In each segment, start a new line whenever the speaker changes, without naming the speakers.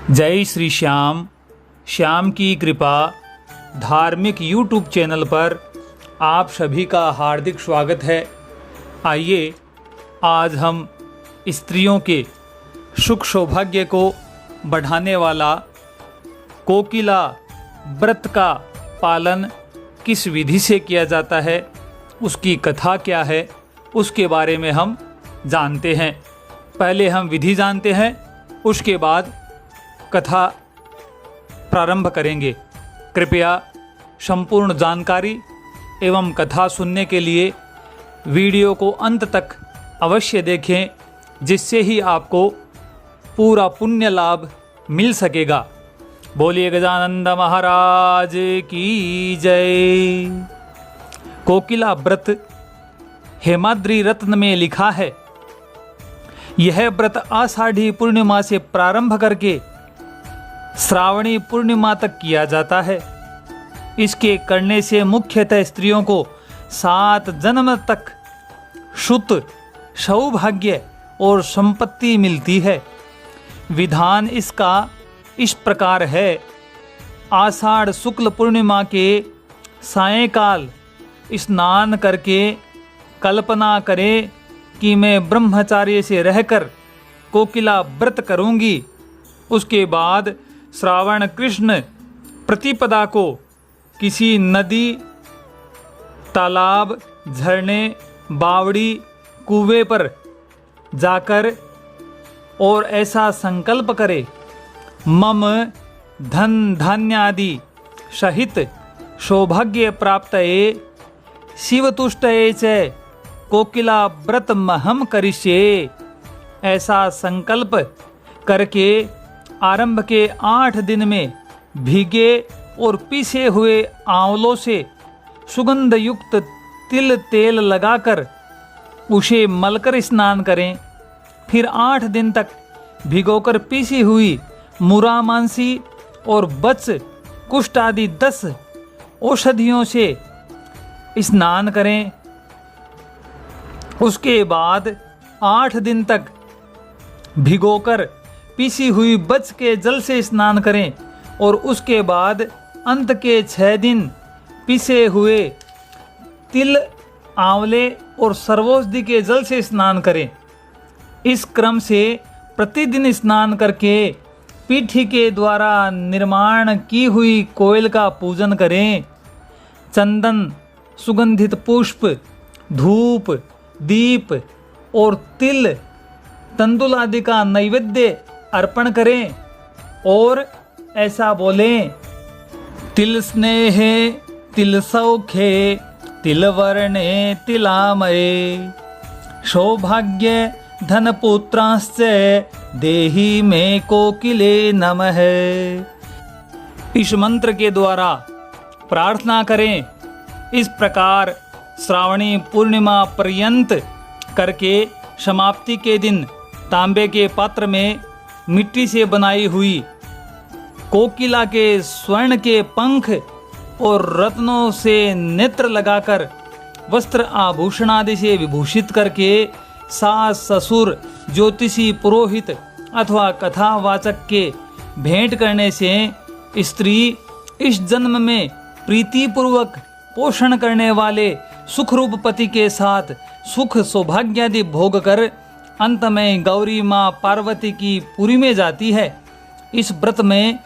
जय श्री श्याम। श्याम की कृपा धार्मिक यूट्यूब चैनल पर आप सभी का हार्दिक स्वागत है। आइए आज हम स्त्रियों के सुख सौभाग्य को बढ़ाने वाला कोकिला व्रत का पालन किस विधि से किया जाता है, उसकी कथा क्या है, उसके बारे में हम जानते हैं। पहले हम विधि जानते हैं, उसके बाद कथा प्रारंभ करेंगे। कृपया संपूर्ण जानकारी एवं कथा सुनने के लिए वीडियो को अंत तक अवश्य देखें, जिससे ही आपको पूरा पुण्य लाभ मिल सकेगा। बोलिए गजानंद महाराज की जय। कोकिला व्रत हेमाद्रि रत्न में लिखा है, यह व्रत आषाढ़ी पूर्णिमा से प्रारंभ करके श्रावणी पूर्णिमा तक किया जाता है। इसके करने से मुख्यतः स्त्रियों को 7 जन्म तक सुत, सौभाग्य और संपत्ति मिलती है। विधान इसका इस प्रकार है। आषाढ़ शुक्ल पूर्णिमा के सायंकाल स्नान करके कल्पना करें कि मैं ब्रह्मचार्य से रहकर कोकिला व्रत करूंगी। उसके बाद श्रावण कृष्ण प्रतिपदा को किसी नदी, तालाब, झरने, बावड़ी, कुएं पर जाकर और ऐसा संकल्प करे, मम धन धान्यादि सहित सौभाग्य प्राप्तये शिवतुष्टये च कोकिला व्रत महम करिष्ये। ऐसा संकल्प करके आरंभ के 8 दिन में भीगे और पीसे हुए आंवलों से सुगंध युक्त तिल तेल लगाकर उसे मलकर स्नान करें। फिर 8 दिन तक भिगोकर पीसी हुई मुरामांसी और बच, कुष्ठ आदि 10 औषधियों से स्नान करें। उसके बाद 8 दिन तक भिगोकर पीसी हुई बच के जल से स्नान करें और उसके बाद अंत के 6 दिन पीसे हुए तिल, आंवले और सर्वौषधि के जल से स्नान करें। इस क्रम से प्रतिदिन स्नान करके पीठी के द्वारा निर्माण की हुई कोयल का पूजन करें। चंदन, सुगंधित पुष्प, धूप, दीप और तिल, तंदुल आदि का नैवेद्य अर्पण करें और ऐसा बोलें, तिल स्नेहे तिल सौखे तिल वर्णे तिलामये सौभाग्य धन पुत्रांश्च देहि में कोकिले नमः। इस मंत्र के द्वारा प्रार्थना करें। इस प्रकार श्रावणी पूर्णिमा पर्यंत करके समाप्ति के दिन तांबे के पात्र में मिट्टी से बनाई हुई कोकिला के स्वर्ण के पंख और रत्नों से नेत्र लगाकर वस्त्र आभूषण आदि से विभूषित करके सास, ससुर, ज्योतिषी, पुरोहित अथवा कथावाचक के भेंट करने से स्त्री इस जन्म में प्रीतिपूर्वक पोषण करने वाले सुखरूप पति के साथ सुख सौभाग्यादि भोग कर अंत में गौरी माँ पार्वती की पुरी में जाती है। इस व्रत में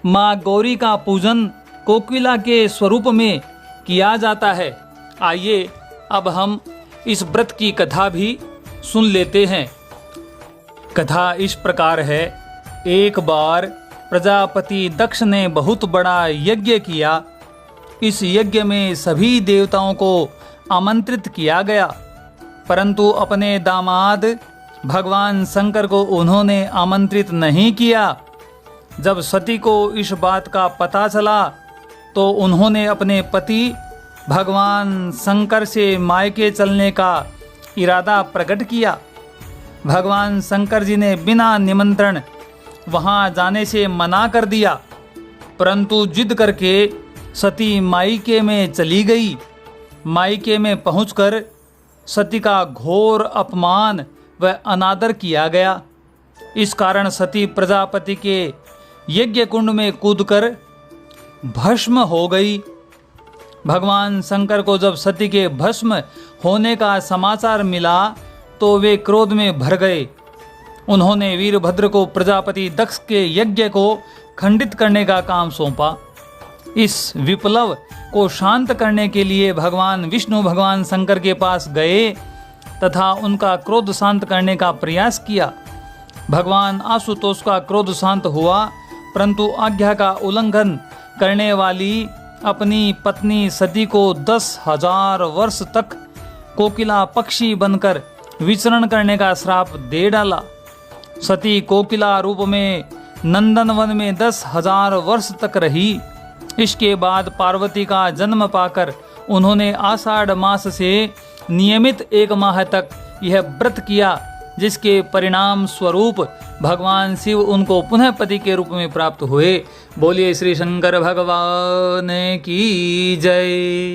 माँ गौरी का पूजन कोकिला के स्वरूप में किया जाता है। आइए अब हम इस व्रत की कथा भी सुन लेते हैं। कथा इस प्रकार है। एक बार प्रजापति दक्ष ने बहुत बड़ा यज्ञ किया। इस यज्ञ में सभी देवताओं को आमंत्रित किया गया, परंतु अपने दामाद भगवान शंकर को उन्होंने आमंत्रित नहीं किया। जब सती को इस बात का पता चला तो उन्होंने अपने पति भगवान शंकर से मायके चलने का इरादा प्रकट किया। भगवान शंकर जी ने बिना निमंत्रण वहां जाने से मना कर दिया, परंतु जिद करके सती मायके में चली गई। मायके में पहुंचकर सती का घोर अपमान व अनादर किया गया। इस कारण सती प्रजापति के यज्ञ कुंड में कूदकर भस्म हो गई। भगवान शंकर को जब सती के भस्म होने का समाचार मिला तो वे क्रोध में भर गए। उन्होंने वीरभद्र को प्रजापति दक्ष के यज्ञ को खंडित करने का काम सौंपा। इस विप्लव को शांत करने के लिए भगवान विष्णु भगवान शंकर के पास गए तथा उनका क्रोध शांत करने का प्रयास किया। भगवान आशुतोष का क्रोध शांत हुआ, परंतु आज्ञा का उल्लंघन करने वाली अपनी पत्नी सती को 10,000 वर्ष तक कोकिला पक्षी बनकर विचरण करने का श्राप दे डाला। सती कोकिला रूप में नंदनवन में 10,000 वर्ष तक रही। इसके बाद पार्वती का जन्म पाकर उन्होंने आषाढ़ मास से नियमित 1 माह तक यह व्रत किया, जिसके परिणाम स्वरूप भगवान शिव उनको पुनः पति के रूप में प्राप्त हुए। बोलिए श्री शंकर भगवान की जय।